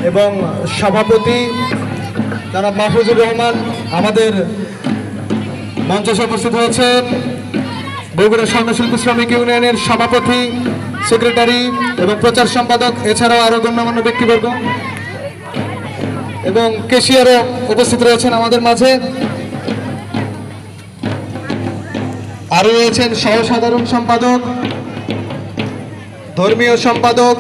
এবং সভাপতি জনাব মাহফুজুর রহমান আমাদের মঞ্চে উপস্থিত হয়েছেন। বগুড়া স্বর্ণশিল্পী শ্রমিক ইউনিয়নের সভাপতি, সেক্রেটারি এবং প্রচার সম্পাদক, এছাড়াও আরো গণ্যমান্য ব্যক্তিবর্গ এবং কেশিয়ারও উপস্থিত রয়েছেন আমাদের মাঝে। আরো রয়েছেন সহ সাধারণ সম্পাদক, ধর্মীয় সম্পাদক,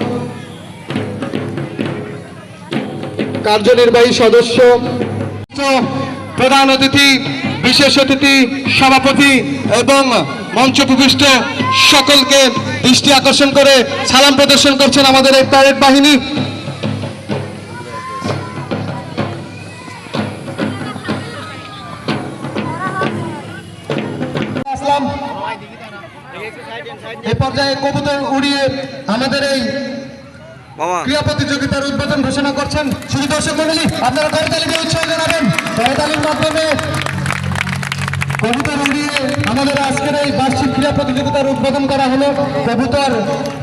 কার্যনির্বাহী সদস্য, প্রধান অতিথি, বিশেষ অতিথি, সভাপতি এবং মঞ্চ উপবিষ্ট সকলকে দৃষ্টি আকর্ষণ করে সালাম প্রদর্শন করছেন আমাদের এই প্যারেড বাহিনী। এ পর্যায়ে কবুতর উড়িয়ে আমাদের এই ক্রীড়া প্রতিযোগিতার উদ্বোধন ঘোষণা করছেন। শুধু দর্শক মণ্ডলী, আপনারা করতালি দিয়ে উৎসাহ জানাবেন। করতালির মাধ্যমে কবুতর উড়িয়ে আমাদের আজকের এই বার্ষিক ক্রীড়া প্রতিযোগিতার উদ্বোধন করা হলো। কবুতর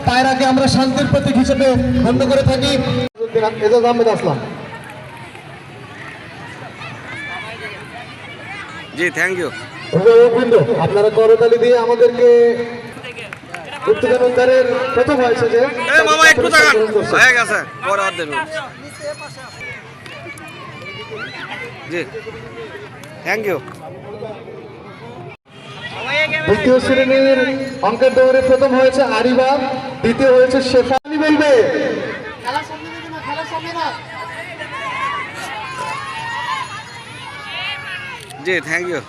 পায়রাকে আমরা শান্তির প্রতীক হিসেবে গণ্য করে থাকি। এজাজ আহমেদ আসলাম। জি, থ্যাংক ইউ। আপনারা করতালি দিয়ে আমাদেরকে উত্তেজনার প্রথম হয়েছে যে মামা একটু তাকান হয়ে গেছে পরে আর দেব। জি, থ্যাংক ইউ। দ্বিতীয় শ্রেণীর অঙ্কের দৌড়ে প্রথম হয়েছে আরিবা, দ্বিতীয় হয়েছে শেফালি। বলবে জি, থ্যাংক ইউ।